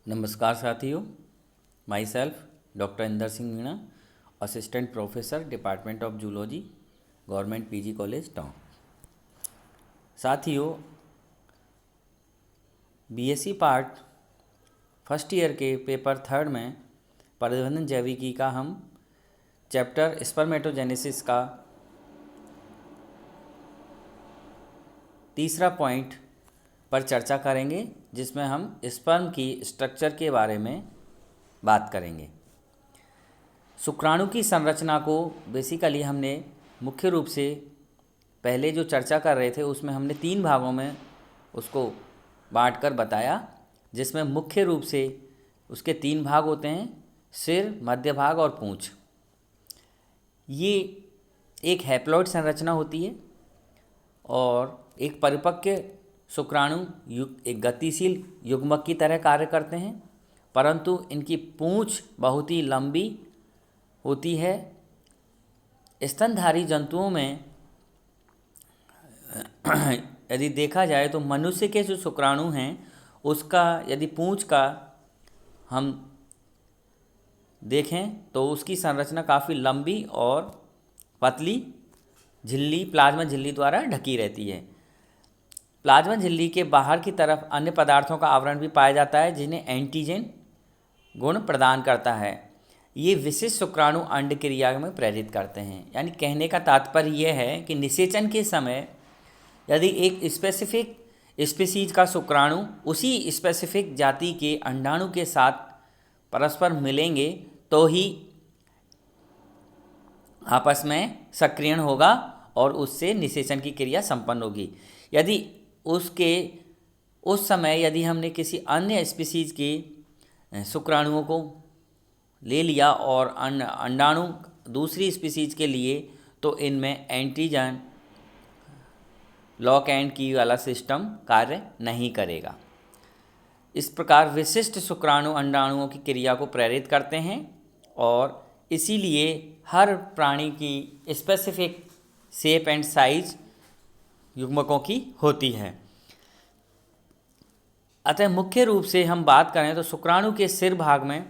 नमस्कार साथियों, my self doctor Inder Singh Meena, assistant professor department of zoology, government PG college town. साथियों, BSc part first year के paper third में परिवर्धन जैविकी का हम चैप्टर स्पर्मेटोजेनेसिस का तीसरा पॉइंट पर चर्चा करेंगे, जिसमें हम स्पर्म की स्ट्रक्चर के बारे में बात करेंगे। शुक्राणु की संरचना को बेसिकली हमने मुख्य रूप से पहले जो चर्चा कर रहे थे उसमें हमने 3 भागों में उसको बांटकर बताया, जिसमें मुख्य रूप से उसके 3 भाग होते हैं: सिर, मध्य भाग और पूंछ। ये एक हैप्लॉइड संरचना होती है और एक परिपक्व शुक्राणु एक गतिशील युग्मक की तरह कार्य करते हैं, परंतु इनकी पूंछ बहुत ही लंबी होती है। स्तनधारी जंतुओं में यदि देखा जाए तो मनुष्य के जो शुक्राणु हैं उसका यदि पूंछ का हम देखें तो उसकी संरचना काफ़ी लंबी और पतली झिल्ली, प्लाज्मा झिल्ली द्वारा ढकी रहती है। प्लाज्मा झिल्ली के बाहर की तरफ अन्य पदार्थों का आवरण भी पाया जाता है, जिन्हें एंटीजन गुण प्रदान करता है। ये विशिष्ट शुक्राणु अंड क्रिया में प्रेरित करते हैं। यानी कहने का तात्पर्य यह है कि निषेचन के समय यदि एक स्पेसिफिक स्पीसीज का शुक्राणु उसी स्पेसिफिक जाति के अंडाणु के साथ परस्पर मिलेंगे तो ही आपस में सक्रियण होगा और उससे निषेचन की क्रिया संपन्न होगी। यदि उस समय यदि हमने किसी अन्य स्पीसीज के शुक्राणुओं को ले लिया और अंडाणु दूसरी स्पीसीज के लिए, तो इनमें एंटीजन लॉक एंड की वाला सिस्टम कार्य नहीं करेगा। इस प्रकार विशिष्ट शुक्राणु अंडाणुओं की क्रिया को प्रेरित करते हैं और इसीलिए हर प्राणी की स्पेसिफिक शेप एंड साइज युग्मकों की होती है। अतः मुख्य रूप से हम बात करें तो शुक्राणु के सिर भाग में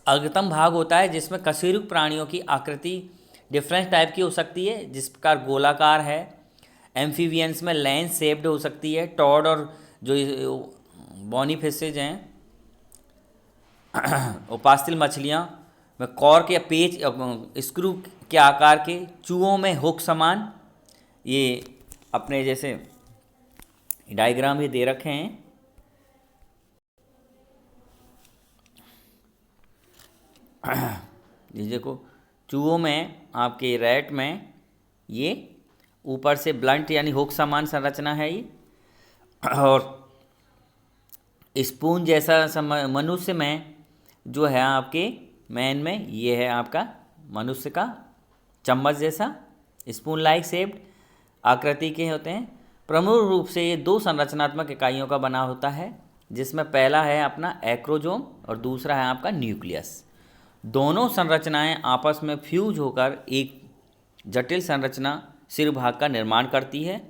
अग्रतम भाग होता है, जिसमें कशेरुक प्राणियों की आकृति डिफरेंट टाइप की हो सकती है, जिस प्रकार गोलाकार है। एम्फीबियंस में लेंस शेप्ड हो सकती है। टॉड और जो बॉनी फिशेज हैं, उपास्तिल मछलियाँ में कॉर्क या पेच स्क्रू के आकार के, चूहों में हुक समान, ये अपने जैसे डायग्राम ये दे रखे हैं। ये देखो, चूहों में आपके रैट में ये ऊपर से ब्लंट यानी हुक समान संरचना है ये, और स्पून जैसा मनुष्य में जो है आपके मैन में ये है आपका मनुष्य का चम्मच जैसा स्पून लाइक शेप्ड आकृति के होते हैं। प्रमुख रूप से ये 2 संरचनात्मक इकाइयों का बना होता है, जिसमें पहला है अपना एक्रोजोम और दूसरा है आपका न्यूक्लियस। दोनों संरचनाएं आपस में फ्यूज होकर एक जटिल संरचना सिर भाग का निर्माण करती है,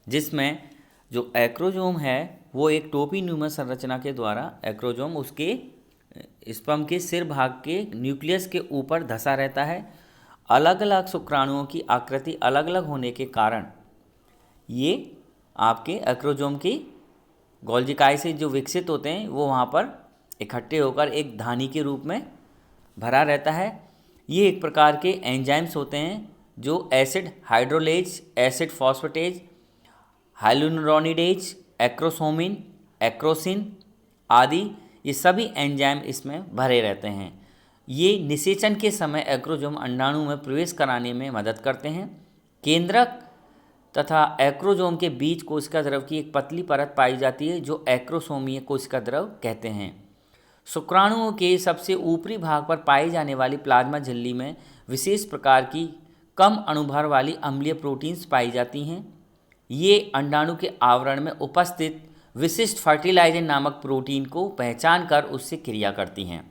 जिसमें जो एक्रोजोम है वो एक टोपी न्यूमन संरचना के द्वारा एक्रोजोम उसके स्पर्म के सिर भाग के न्यूक्लियस के ऊपर धंसा रहता है। अलग अलग शुक्राणुओं की आकृति अलग अलग होने के कारण ये आपके एक्रोजोम की गोल्जिकाई से जो विकसित होते हैं वो वहाँ पर इकट्ठे होकर एक धानी के रूप में भरा रहता है। ये एक प्रकार के एंजाइम्स होते हैं जो acid hydrolase, acid phosphatase, hyaluronidase, acrosomin, acrosin आदि, ये सभी एंजाइम इसमें भरे रहते हैं। ये निषेचन के समय एक्रोजोम अंडाणु में प्रवेश कराने में मदद करते हैं। केंद्रक तथा एक्रोजोम के बीच कोशिका द्रव की एक पतली परत पाई जाती है, जो एक्रोसोमीय कोशिका द्रव कहते हैं। शुक्राणुओं के सबसे ऊपरी भाग पर पाई जाने वाली प्लाज्मा झिल्ली में विशेष प्रकार की कम अणुभार वाली अम्लीय प्रोटीन्स पाई जाती हैं। ये अंडाणु के आवरण में उपस्थित विशिष्ट फर्टिलाइजर नामक प्रोटीन को पहचान कर उससे क्रिया करती हैं।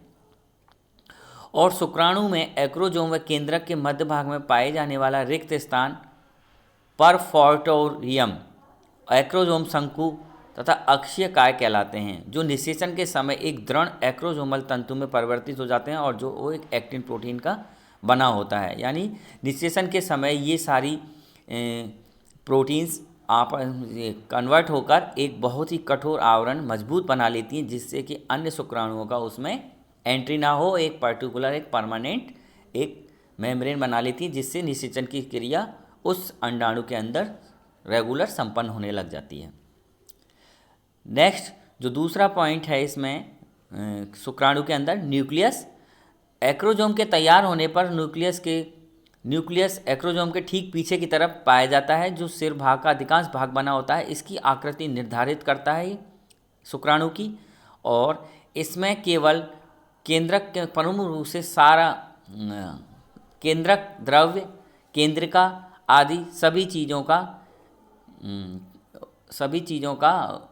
और शुक्राणु में एक्रोजोम व केंद्रक के मध्य भाग में पाए जाने वाला रिक्त स्थान परफोर्टोरियम एक्रोजोम शंकु तथा अक्षीय काय कहलाते हैं, जो निषेचन के समय एक दृढ़ एक्रोसोमल तंतु में परिवर्तित हो जाते हैं और जो वो एक एक्टिन प्रोटीन का बना होता है। यानी निषेचन के समय ये सारी प्रोटीन्स आप कन्वर्ट होकर एक बहुत ही कठोर आवरण मजबूत बना लेती हैं, जिससे कि अन्य शुक्राणुओं का उसमें एंट्री ना हो, एक पर्टिकुलर एक परमानेंट एक मेम्ब्रेन बना लेती हैं, जिससे निषेचन की क्रिया उस अंडाणु के अंदर रेगुलर संपन्न होने लग जाती है। नेक्स्ट जो दूसरा पॉइंट है इसमें शुक्राणु के अंदर न्यूक्लियस। एक्रोजोम के तैयार होने पर न्यूक्लियस एक्रोजोम के ठीक पीछे की तरफ पाया जाता है, जो सिर भाग का अधिकांश भाग बना होता है। इसकी आकृति निर्धारित करता है शुक्राणु की, और इसमें केवल केंद्रक के प्रमुख रूप से सारा केंद्रक द्रव्य, केंद्रिका आदि सभी चीज़ों का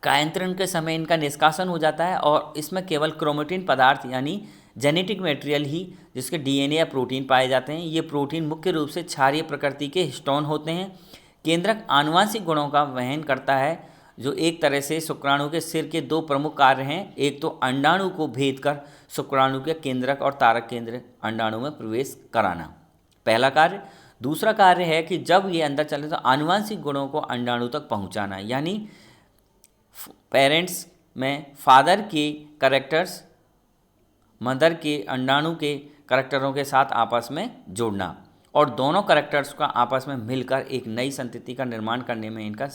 कायांतरण के समय इनका निष्कासन हो जाता है, और इसमें केवल क्रोमेटिन पदार्थ यानी जेनेटिक मटेरियल ही, जिसके डीएनए या प्रोटीन पाए जाते हैं। ये प्रोटीन मुख्य रूप से क्षारीय प्रकृति के हिस्टोन होते हैं। केंद्रक आनुवांशिक गुणों का वहन करता है, जो एक तरह से शुक्राणु के सिर के दो प्रमुख कार्य हैं। एक तो अंडाणु को भेद कर शुक्राणु के केंद्रक और तारक केंद्र अंडाणु में प्रवेश कराना, पहला कार्य। दूसरा कार्य है कि जब ये अंदर चले तो आनुवांशिक गुणों को अंडाणु तक पहुंचाना, यानी पेरेंट्स में फादर के कैरेक्टर्स मदर के अंडाणु के करैक्टरों के साथ आपस में जोड़ना, और दोनों करैक्टर्स का आपस में मिलकर एक नई संतति का निर्माण करने में इनका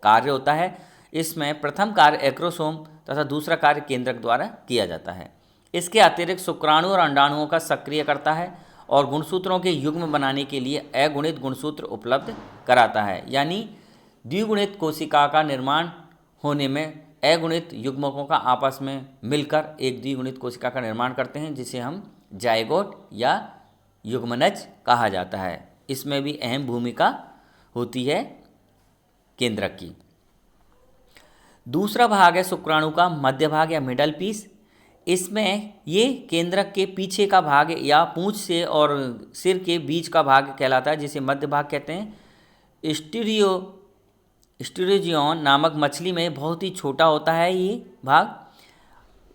कार्य होता है। इसमें प्रथम कार्य एक्रोसोम तथा दूसरा कार्य केंद्रक द्वारा किया जाता है। इसके अतिरिक्त शुक्राणु और अंडाणुओं का सक्रिय करता है और गुणसूत्रों के युग्म बनाने के लिए अगुणित गुणसूत्र उपलब्ध कराता है। यानी द्विगुणित कोशिका का निर्माण होने में अगुणित युग्मकों का आपस में मिलकर एक द्विगुणित कोशिका का निर्माण करते हैं, जिसे हम जायगोट या युग्मनज कहा जाता है। इसमें भी अहम भूमिका होती है केंद्रक की। दूसरा भाग है शुक्राणु का मध्य भाग या मिडल पीस। इसमें ये केंद्रक के पीछे का भाग या पूंछ से और सिर के बीच का भाग कहलाता है, जिसे मध्य भाग कहते हैं। स्टीरियोजियन नामक मछली में बहुत ही छोटा होता है ये भाग।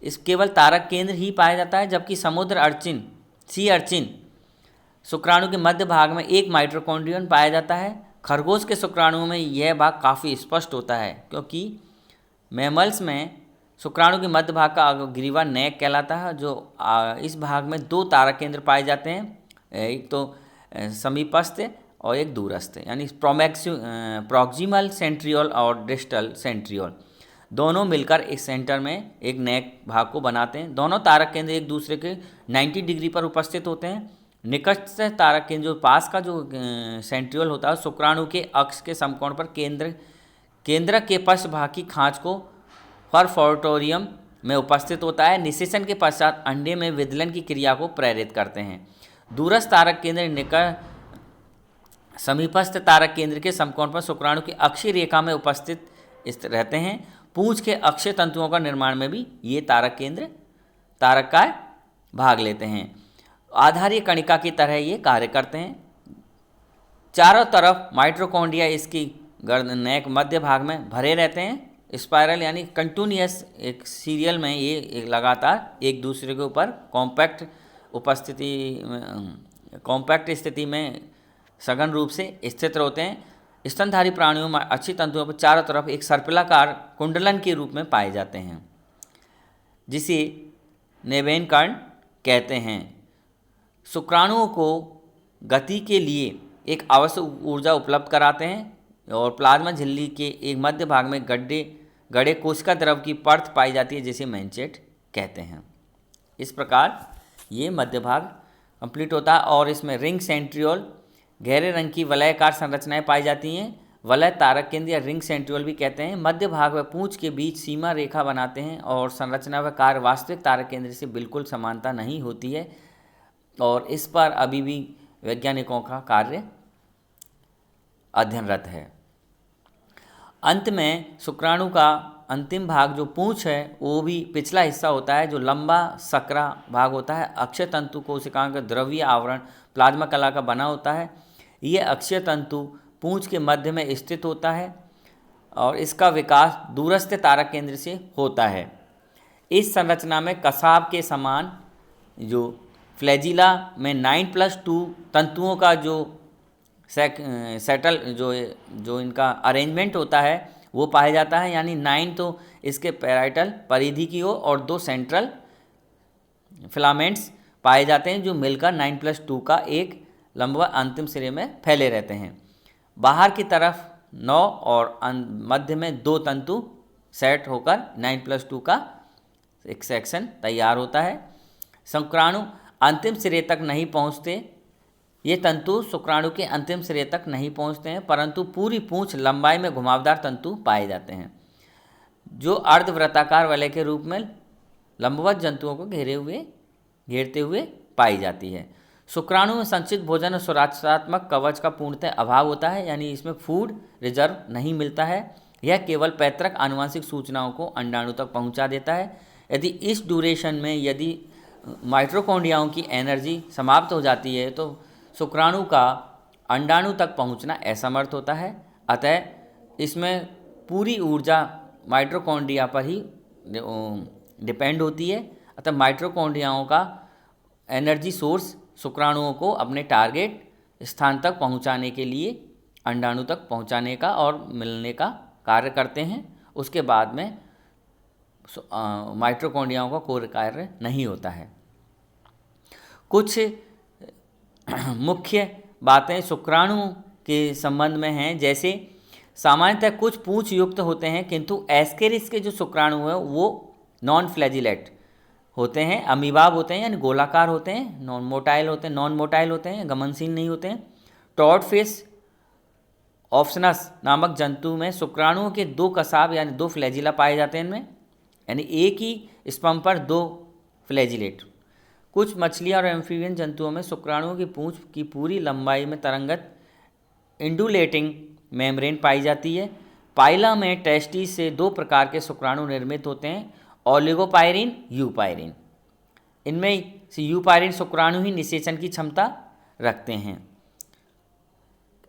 इस केवल तारक केंद्र ही पाया जाता है, जबकि समुद्र अर्चिन सी अर्चिन शुक्राणु के मध्य भाग में एक माइटोकॉन्ड्रियन पाया जाता है। खरगोश के शुक्राणु में यह भाग काफ़ी स्पष्ट होता है, क्योंकि मैमल्स में शुक्राणु के मध्य भाग का ग्रीवा नेक कहलाता है, जो इस भाग में दो तारक केंद्र पाए जाते हैं, एक तो समीपस्थ और एक दूरस्थ, यानी प्रॉक्सिमल सेंट्रियोल और डिस्टल सेंट्रियोल दोनों मिलकर एक सेंटर में एक नेक भाग को बनाते हैं। दोनों तारक केंद्र एक दूसरे के 90 डिग्री पर उपस्थित होते हैं। निकट से तारक केंद्र जो पास का जो सेंट्रियोल होता है शुक्राणु के अक्ष के समकोण पर केंद्र के पश्च भाग की खांच को परफोर्टोरियम में उपस्थित होता है। निषेचन के पश्चात अंडे में विदलन की क्रिया को प्रेरित करते हैं। दूरस्थ तारक केंद्र निकट समीपस्थ तारक केंद्र के समकोण पर शुक्राणु की अक्षीय रेखा में उपस्थित रहते हैं। पूंछ के अक्षीय तंतुओं का निर्माण में भी ये तारक केंद्र तारक का भाग लेते हैं। आधारीय कणिका की तरह ये कार्य करते हैं। चारों तरफ माइटोकॉन्ड्रिया इसकी नेक मध्य भाग में भरे रहते हैं। स्पाइरल यानी कंटिन्यूअस एक सीरियल में ये लगातार एक दूसरे के ऊपर कॉम्पैक्ट स्थिति में सघन रूप से स्थित होते हैं। स्तनधारी प्राणियों में अच्छी तंतुओं पर चारों तरफ एक सर्पिलाकार कुंडलन के रूप में पाए जाते हैं, जिसे नेवेन कर्ण कहते हैं। शुक्राणुओं को गति के लिए एक आवश्यक ऊर्जा उपलब्ध कराते हैं और प्लाज्मा झिल्ली के एक मध्य भाग में गड़े कोशिका द्रव की परत पाई जाती है, जिसे मैंचेट कहते हैं। इस प्रकार ये मध्य भाग कंप्लीट होता है और इसमें रिंग सेंट्रियोल गहरे रंग की वलयाकार संरचनाएं पाई जाती हैं। वलय तारक केंद्र या रिंग सेंट्रियोल भी कहते हैं। मध्य भाग व पूंछ के बीच सीमा रेखा बनाते हैं और संरचना व कार्य वास्तविक तारक केंद्र से बिल्कुल समानता नहीं होती है, और इस पर अभी भी वैज्ञानिकों का कार्य अध्ययनरत है। अंत में शुक्राणु का अंतिम भाग जो पूंछ है वो भी पिछला हिस्सा होता है, जो लंबा सकरा भाग होता है। अक्षय तंतु कोशिकाओं का द्रव्य आवरण प्लाज्मा कला का बना होता है। ये अक्षय तंतु पूंछ के मध्य में स्थित होता है और इसका विकास दूरस्थ तारक केंद्र से होता है। इस संरचना में कसाब के समान जो फ्लैजिला में 9+2 तंतुओं का जो सेटल जो इनका अरेंजमेंट होता है वो पाया जाता है, यानी 9 तो इसके पैराइटल परिधि की ओर और 2 सेंट्रल फिलामेंट्स पाए जाते हैं जो मिलकर 9+2 का एक लंबवत अंतिम सिरे में फैले रहते हैं। बाहर की तरफ 9 और मध्य में 2 तंतु सेट होकर 9+2 का एक सेक्शन तैयार होता है। शुक्राणु अंतिम सिरे तक नहीं पहुंचते, ये तंतु शुक्राणु के अंतिम सिरे तक नहीं पहुंचते हैं, परंतु पूरी पूंछ लंबाई में घुमावदार तंतु पाए जाते हैं जो अर्धवृत्ताकार वलय के रूप में लंबवत जंतुओं को घेरते हुए पाई जाती है। शुक्राणु में संचित भोजन और सुरक्षात्मक कवच का पूर्णतः अभाव होता है, यानी इसमें फूड रिजर्व नहीं मिलता है। यह केवल पैतृक आनुवंशिक सूचनाओं को अंडाणु तक पहुंचा देता है। यदि इस ड्यूरेशन में यदि माइटोकॉन्ड्रियाओं की एनर्जी समाप्त हो जाती है तो शुक्राणु का अंडाणु तक पहुंचना असमर्थ होता है। अतः इसमें पूरी ऊर्जा माइटोकॉन्ड्रिया पर ही डिपेंड होती है। अतः माइटोकॉन्ड्रियाओं का एनर्जी सोर्स शुक्राणुओं को अपने टारगेट स्थान तक पहुंचाने के लिए अंडाणु तक पहुंचाने का और मिलने का कार्य करते हैं। उसके बाद में माइटोकॉन्ड्रियाओं का कोई कार्य नहीं होता है। कुछ मुख्य बातें शुक्राणु के संबंध में हैं, जैसे सामान्यतः कुछ पूंछ युक्त होते हैं, किंतु एस्केरिस के जो शुक्राणु हैं वो नॉन फ्लैजिलेट होते हैं, अमीबाब होते हैं यानी गोलाकार होते हैं, नॉन मोटाइल होते हैं, गमनशील नहीं होते हैं। टॉडफिश ऑप्शनस नामक जंतु में शुक्राणुओं के 2 कसाब यानी 2 फ्लैजिला पाए जाते हैं इनमें, यानी एक ही स्पर्म पर 2 फ्लैजिलेट। कुछ मछलियाँ और एम्फीबियन जंतुओं में शुक्राणुओं की पूंछ की पूरी लंबाई में तरंगत इंडुलेटिंग मेम्ब्रेन पाई जाती है। पाइला में टेस्टिस से 2 प्रकार के शुक्राणु निर्मित होते हैं, ओलिगोपाइरिन, यूपाइरिन। इनमें से यूपाइरिन शुक्राणु ही निषेचन की क्षमता रखते हैं।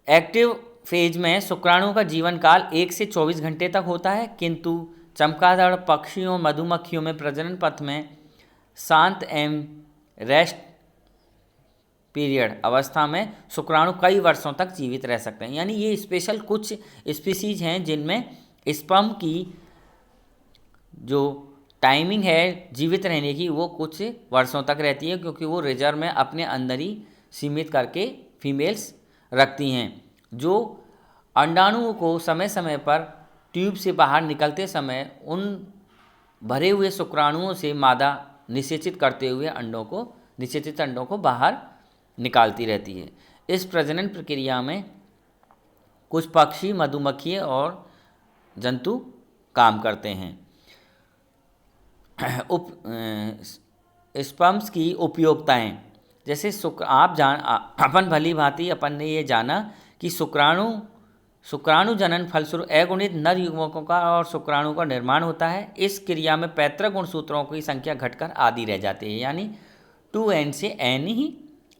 एक्टिव फेज में शुक्राणु का जीवन काल 1 से 24 घंटे तक होता है, किंतु चमगादड़ पक्षियों मधुमक्खियों में प्रजनन पथ में शांत एवं रेस्ट पीरियड अवस्था में शुक्राणु कई वर्षों तक जीवित रह सकते हैं। यानी ये स्पेशल कुछ स्पीसीज हैं जिनमें स्पर्म की जो टाइमिंग है जीवित रहने की वो कुछ वर्षों तक रहती है, क्योंकि वो रिजर्व में अपने अंदर ही सीमित करके फीमेल्स रखती हैं जो अंडाणुओं को समय समय पर ट्यूब से बाहर निकलते समय उन भरे हुए शुक्राणुओं से मादा निषेचित करते हुए निषेचित अंडों को बाहर निकालती रहती है। इस प्रजनन प्रक्रिया में कुछ पक्षी, मधुमक्खी और जंतु काम करते हैं। स्पर्म्स की उपयोगिताएं, जैसे अपन भली भांति अपन ने ये जाना कि शुक्राणु जनन फलस्वरूप अगुणित नर युग्मकों का और शुक्राणु का निर्माण होता है। इस क्रिया में पैतृक गुणसूत्रों की संख्या घटकर आधी रह जाती है, यानी 2n से n ही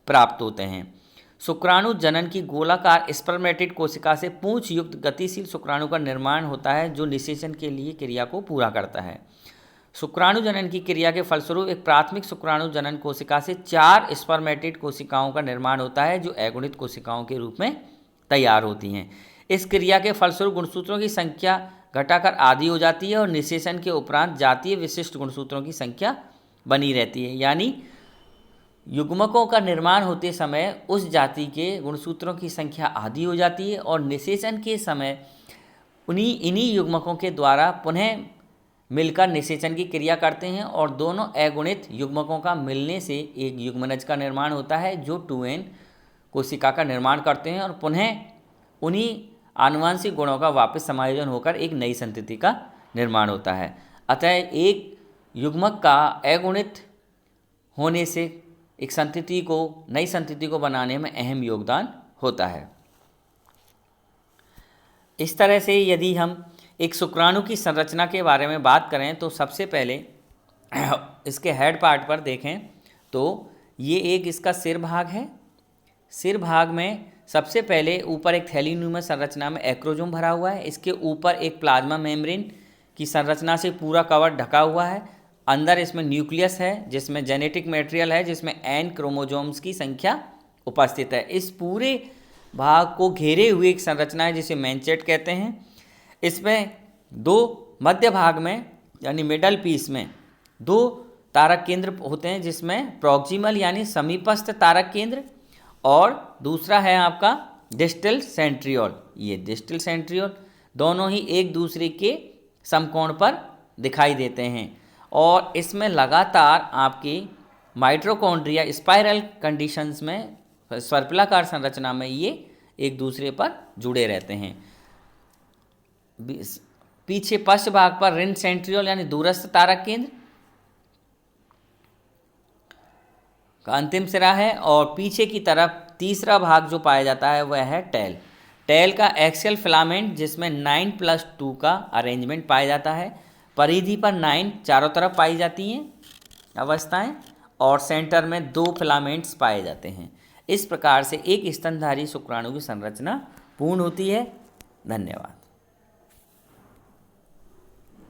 प्राप्त होते हैं। शुक्राणु जनन की गोलाकार स्पर्मेटिड कोशिका से पूंछ युक्त गतिशील शुक्राणु का निर्माण होता है जो निषेचन के लिए क्रिया को पूरा करता है। शुक्राणु जनन की क्रिया के फलस्वरूप एक प्राथमिक शुक्राणु जनन कोशिका से 4 स्पर्मेटिड कोशिकाओं का निर्माण होता है जो अगुणित कोशिकाओं के रूप में तैयार होती हैं। इस क्रिया के फलस्वरूप गुणसूत्रों की संख्या घटाकर आधी हो जाती है और निषेचन के उपरांत जातीय विशिष्ट गुणसूत्रों की संख्या बनी रहती है, यानी युग्मकों का निर्माण होते समय उस जाति के गुणसूत्रों की संख्या आधी हो जाती है और निषेचन के समय इन्हीं युग्मकों के द्वारा पुनः मिलकर निषेचन की क्रिया करते हैं और दोनों अगुणित युग्मकों का मिलने से एक युग्मनज का निर्माण होता है जो 2n कोशिका का निर्माण करते हैं और पुनः उन्हीं आनुवंशिक गुणों का वापस समायोजन होकर एक नई संतति का निर्माण होता है। अतः एक युग्मक का अगुणित होने से एक नई संतति को बनाने में अहम योगदान होता है। इस तरह से यदि हम एक शुक्राणु की संरचना के बारे में बात करें तो सबसे पहले इसके हेड पार्ट पर देखें तो ये एक इसका सिर भाग है। सिर भाग में सबसे पहले ऊपर एक थैलीन्यूमस संरचना में एक्रोजोम भरा हुआ है, इसके ऊपर एक प्लाज्मा मेम्ब्रेन की संरचना से पूरा कवर ढका हुआ है। अंदर इसमें न्यूक्लियस है जिसमें जेनेटिक मटेरियल है, जिसमें एन क्रोमोजोम्स की संख्या उपस्थित है। इस पूरे भाग को घेरे हुए एक संरचना है जिसे मैंचेट कहते हैं। इसमें दो मध्य भाग में यानी मिडल पीस में दो तारक केंद्र होते हैं, जिसमें प्रॉक्सिमल यानी समीपस्थ तारक केंद्र और दूसरा है आपका डिस्टल सेंट्रियोल। ये डिस्टल सेंट्रियोल दोनों ही एक दूसरे के समकोण पर दिखाई देते हैं और इसमें लगातार आपकी माइटोकॉन्ड्रिया स्पाइरल कंडीशंस में सर्पिलाकार संरचना में ये एक दूसरे पर जुड़े रहते हैं। पीछे पश्च भाग पर रिंग सेंट्रियोल यानी दूरस्थ तारक केंद्र का अंतिम सिरा है और पीछे की तरफ तीसरा भाग जो पाया जाता है वह है टेल। टेल का एक्सियल फिलामेंट जिसमें 9+2 का अरेंजमेंट पाया जाता है। परिधि पर 9 चारों तरफ पाई जाती हैं अवस्थाएं और सेंटर में 2 फिलामेंट्स पाए जाते हैं। इस प्रकार से एक स्तनधारी शुक्राणु की संरचना पूर्ण होती है। धन्यवाद।